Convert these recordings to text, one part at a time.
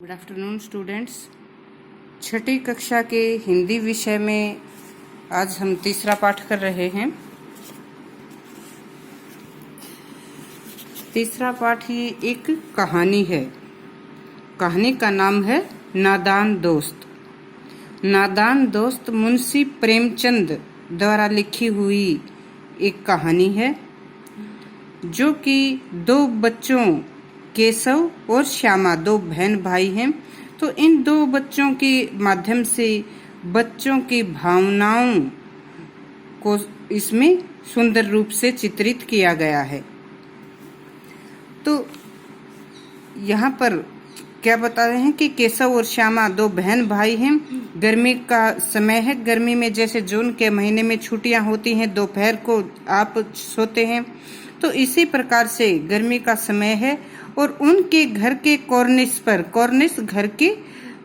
Good afternoon students. छठी कक्षा के हिंदी विषय में आज हम तीसरा पाठ कर रहे हैं। तीसरा पाठ ये एक कहानी है। कहानी का नाम है नादान दोस्त। नादान दोस्त मुंशी प्रेमचंद द्वारा लिखी हुई एक कहानी है, जो कि दो बच्चों केशव और श्यामा, दो बहन भाई हैं। तो इन दो बच्चों के माध्यम से बच्चों की भावनाओं को इसमें सुंदर रूप से चित्रित किया गया है। तो यहाँ पर क्या बता रहे हैं कि केशव और श्यामा दो बहन भाई हैं। गर्मी का समय है। गर्मी में जैसे जून के महीने में छुट्टियाँ होती हैं, दोपहर को आप सोते हैं, तो इसी प्रकार से गर्मी का समय है। और उनके घर के कॉर्निस पर, कॉर्निस घर के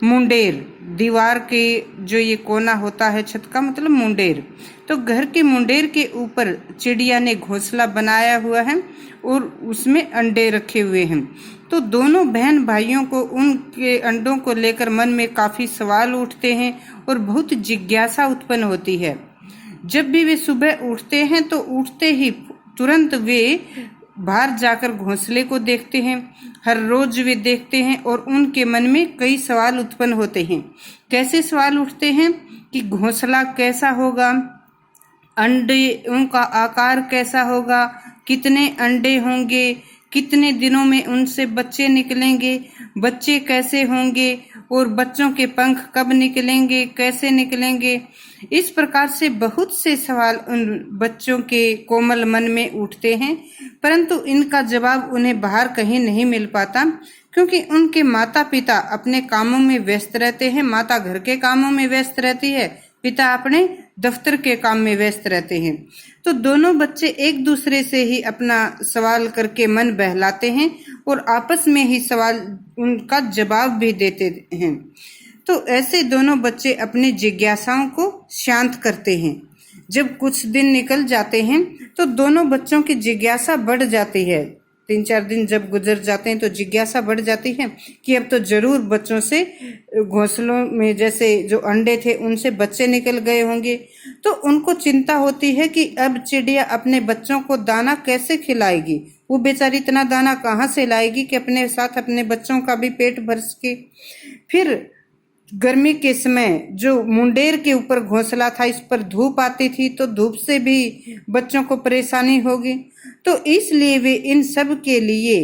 मुंडेर, दीवार के जो ये कोना होता है छत का, मतलब मुंडेर, तो घर के मुंडेर के ऊपर चिड़िया ने घोंसला बनाया हुआ है और उसमें अंडे रखे हुए हैं। तो दोनों बहन भाइयों को उनके अंडों को लेकर मन में काफ़ी सवाल उठते हैं और बहुत जिज्ञासा उत्पन्न होती है। जब भी वे सुबह उठते हैं तो उठते ही तुरंत वे बाहर जाकर घोंसले को देखते हैं। हर रोज वे देखते हैं और उनके मन में कई सवाल उत्पन्न होते हैं। कैसे सवाल उठते हैं कि घोंसला कैसा होगा, अंडे का आकार कैसा होगा, कितने अंडे होंगे, कितने दिनों में उनसे बच्चे निकलेंगे, बच्चे कैसे होंगे और बच्चों के पंख कब निकलेंगे, कैसे निकलेंगे। इस प्रकार से बहुत से सवाल उन बच्चों के कोमल मन में उठते हैं, परंतु इनका जवाब उन्हें बाहर कहीं नहीं मिल पाता, क्योंकि उनके माता पिता अपने कामों में व्यस्त रहते हैं। माता घर के कामों में व्यस्त रहती है, पिता अपने दफ्तर के काम में व्यस्त रहते हैं। तो दोनों बच्चे एक दूसरे से ही अपना सवाल करके मन बहलाते हैं और आपस में ही सवाल उनका जवाब भी देते हैं। तो ऐसे दोनों बच्चे अपनी जिज्ञासाओं को शांत करते हैं। जब कुछ दिन निकल जाते हैं तो दोनों बच्चों की जिज्ञासा बढ़ जाती है। 3-4 दिन जब गुजर जाते हैं तो जिज्ञासा बढ़ जाती है कि अब तो जरूर बच्चों से, घोंसलों में जैसे जो अंडे थे उनसे बच्चे निकल गए होंगे। तो उनको चिंता होती है कि अब चिड़िया अपने बच्चों को दाना कैसे खिलाएगी। वो बेचारी इतना दाना कहाँ से लाएगी कि अपने साथ अपने बच्चों का भी पेट भर सके। फिर गर्मी के समय जो मुंडेर के ऊपर घोंसला था, इस पर धूप आती थी, तो धूप से भी बच्चों को परेशानी होगी। तो इसलिए वे इन सब के लिए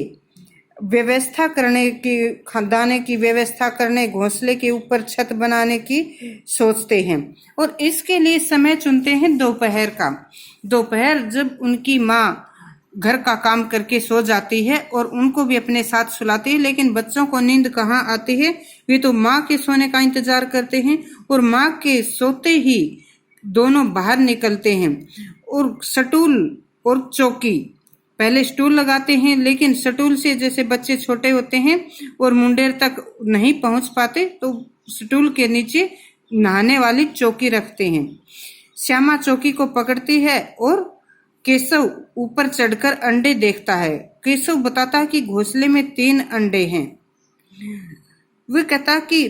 व्यवस्था करने की, दाने की व्यवस्था करने, घोंसले के ऊपर छत बनाने की सोचते हैं और इसके लिए समय चुनते हैं दोपहर का। दोपहर जब उनकी माँ घर का काम करके सो जाती है और उनको भी अपने साथ सुलाती है, लेकिन बच्चों को नींद कहाँ आती है, वे तो माँ के सोने का इंतजार करते हैं और माँ के सोते ही दोनों बाहर निकलते हैं और स्टूल और चौकी, पहले स्टूल लगाते हैं, लेकिन स्टूल से जैसे बच्चे छोटे होते हैं और मुंडेर तक नहीं पहुंच पाते, तो स्टूल के नीचे नहाने वाली चौकी रखते हैं। श्यामा चौकी को पकड़ती है और केशव ऊपर चढ़कर अंडे देखता है। केशव बताता है कि घोंसले में 3 अंडे हैं। वह कहता कि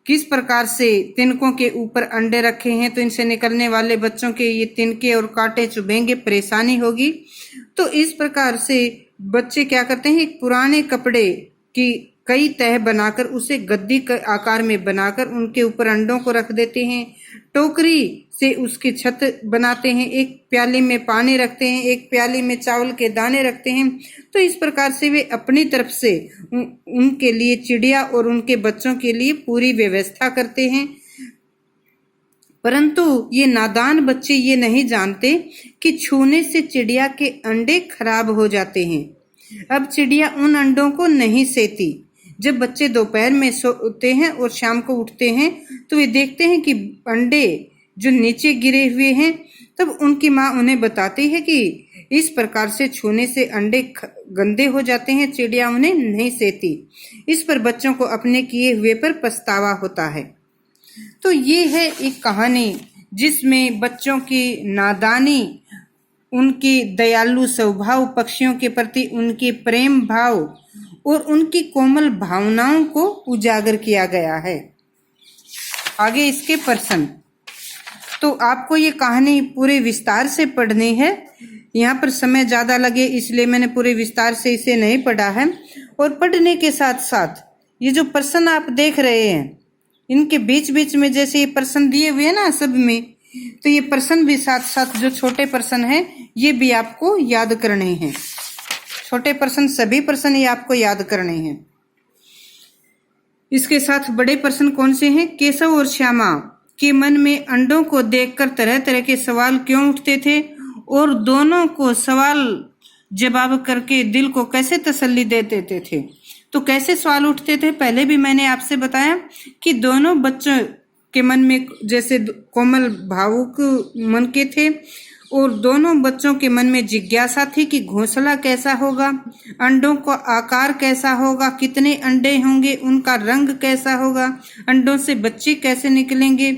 किस प्रकार से तिनकों के ऊपर अंडे रखे हैं, तो इनसे निकलने वाले बच्चों के ये तिनके और कांटे चुभेंगे, परेशानी होगी। तो इस प्रकार से बच्चे क्या करते हैं, एक पुराने कपड़े की कई तह बनाकर उसे गद्दी के आकार में बनाकर उनके ऊपर अंडों को रख देते हैं। टोकरी से उसकी छत बनाते हैं, एक प्याली में पानी रखते हैं, एक प्याली में चावल के दाने रखते हैं। तो इस प्रकार से वे अपनी तरफ से उनके लिए, चिड़िया और उनके बच्चों के लिए पूरी व्यवस्था करते हैं। परंतु ये नादान बच्चे ये नहीं जानते कि छूने से चिड़िया के अंडे खराब हो जाते हैं। अब चिड़िया उन अंडों को नहीं सेती। जब बच्चे दोपहर में सोते हैं और शाम को उठते हैं तो वे देखते हैं कि अंडे जो नीचे गिरे हुए हैं, तब उनकी माँ उन्हें बताती है कि इस प्रकार से छूने से अंडे गंदे हो जाते हैं, चिड़िया उन्हें नहीं सेती। इस पर बच्चों को अपने किए हुए पर पछतावा होता है। तो ये है एक कहानी जिसमें बच्चों की नादानी, उनकी दयालु स्वभाव, पक्षियों के प्रति उनके प्रेम भाव और उनकी कोमल भावनाओं को उजागर किया गया है। आगे इसके प्रश्न। तो आपको ये कहानी पूरे विस्तार से पढ़नी है। यहाँ पर समय ज़्यादा लगे इसलिए मैंने पूरे विस्तार से इसे नहीं पढ़ा है। और पढ़ने के साथ साथ ये जो प्रश्न आप देख रहे हैं, इनके बीच बीच में जैसे ये प्रश्न दिए हुए हैं ना सब में, तो ये प्रश्न भी साथ साथ जो छोटे प्रश्न हैं ये भी आपको याद करने हैं। छोटे प्रश्न, सभी प्रश्न ये आपको याद करने हैं। इसके साथ बड़े प्रश्न कौन से हैं? केशव और श्यामा के मन में अंडों को देखकर तरह तरह के सवाल क्यों उठते थे और दोनों को सवाल जवाब करके दिल को कैसे तसल्ली दे देते थे। तो कैसे सवाल उठते थे पहले भी मैंने आपसे बताया कि दोनों बच्चों के मन में जैसे कोमल भावुक मन के थे और दोनों बच्चों के मन में जिज्ञासा थी कि घोंसला कैसा होगा, अंडों का आकार कैसा होगा, कितने अंडे होंगे, उनका रंग कैसा होगा, अंडों से बच्चे कैसे निकलेंगे,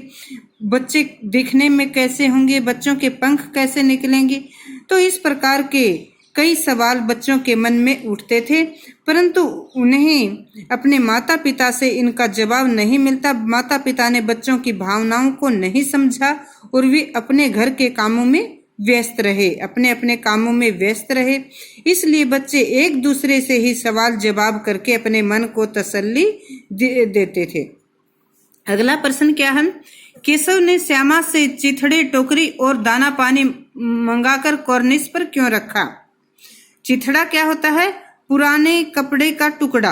बच्चे दिखने में कैसे होंगे, बच्चों के पंख कैसे निकलेंगे। तो इस प्रकार के कई सवाल बच्चों के मन में उठते थे, परंतु उन्हें अपने माता पिता से इनका जवाब नहीं मिलता। माता पिता ने बच्चों की भावनाओं को नहीं समझा और वे अपने घर के कामों में व्यस्त रहे, अपने अपने कामों में व्यस्त रहे। इसलिए बच्चे एक दूसरे से ही सवाल जवाब करके अपने मन को तसल्ली देते थे। अगला प्रश्न क्या है? केशव ने श्यामा से चिथड़े, टोकरी और दाना पानी मंगाकर कॉर्निस पर क्यों रखा? चिथड़ा क्या होता है? पुराने कपड़े का टुकड़ा।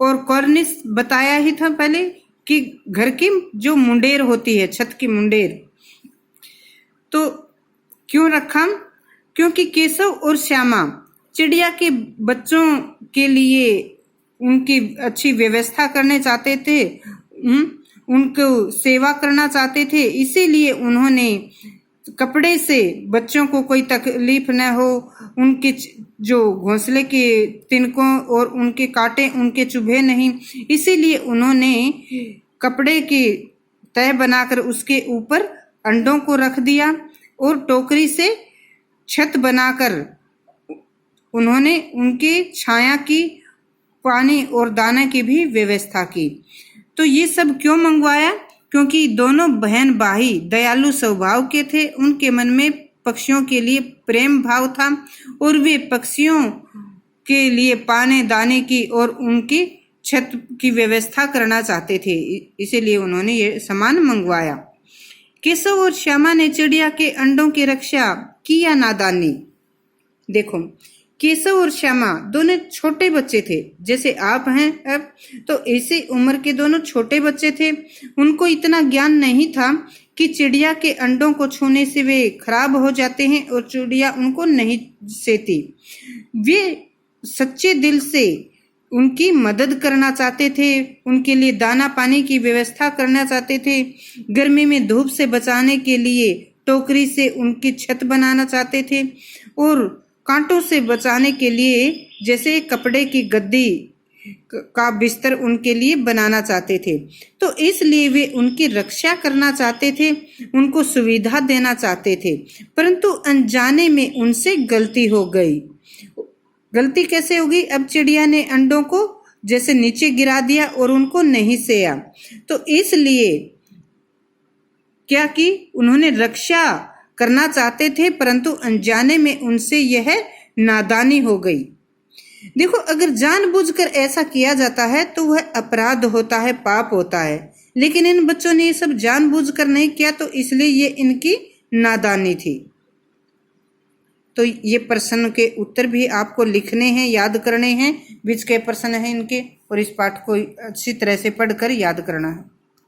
और कॉर्निस बताया ही था पहले कि घर की जो मुंडेर होती है, छत की मुंडेर। तो क्यों रखा? क्योंकि केशव और श्यामा चिड़िया के बच्चों के लिए उनकी अच्छी व्यवस्था करने चाहते थे, उनको सेवा करना चाहते थे। इसीलिए उन्होंने कपड़े से बच्चों को कोई तकलीफ न हो, उनके जो घोंसले के तिनकों और उनके कांटे उनके चुभे नहीं, इसीलिए उन्होंने कपड़े की तह बनाकर उसके ऊपर अंडों को रख दिया और टोकरी से छत बनाकर उन्होंने उनके छाया की, पानी और दाने की भी व्यवस्था की। तो ये सब क्यों मंगवाया? क्योंकि दोनों बहन भाई दयालु स्वभाव के थे, उनके मन में पक्षियों के लिए प्रेम भाव था और वे पक्षियों के लिए पाने दाने की और उनकी छत की व्यवस्था करना चाहते थे, इसीलिए उन्होंने ये सामान मंगवाया। केशव और श्यामा ने चिड़िया के अंडों की रक्षा की या नादानी? देखो, केशव और श्यामा दोनों छोटे बच्चे थे, जैसे आप हैं अब, तो ऐसी उम्र के दोनों छोटे बच्चे थे। उनको इतना ज्ञान नहीं था कि चिड़िया के अंडों को छूने से वे खराब हो जाते हैं और चिड़िया उनको नहीं सेती। वे सच्चे दिल से उनकी मदद करना चाहते थे, उनके लिए दाना पानी की व्यवस्था करना चाहते थे, गर्मी में धूप से बचाने के लिए टोकरी से उनकी छत बनाना चाहते थे और कांटों से बचाने के लिए जैसे कपड़े की गद्दी का बिस्तर उनके लिए बनाना चाहते थे। तो इसलिए वे उनकी रक्षा करना चाहते थे, उनको सुविधा देना चाहते थे, परंतु अनजाने में उनसे गलती हो गई। गलती कैसे होगी? अब चिड़िया ने अंडों को जैसे नीचे गिरा दिया और उनको नहीं सेया, तो इसलिए क्या की? उन्होंने रक्षा करना चाहते थे, परंतु अनजाने में उनसे यह नादानी हो गई। देखो, अगर जानबूझकर ऐसा किया जाता है तो वह अपराध होता है, पाप होता है, लेकिन इन बच्चों ने ये सब जानबूझकर नहीं किया, तो इसलिए ये इनकी नादानी थी। तो ये प्रश्न के उत्तर भी आपको लिखने हैं, याद करने हैं, बीच के प्रश्न हैं इनके, और इस पाठ को अच्छी तरह से पढ़कर याद करना है।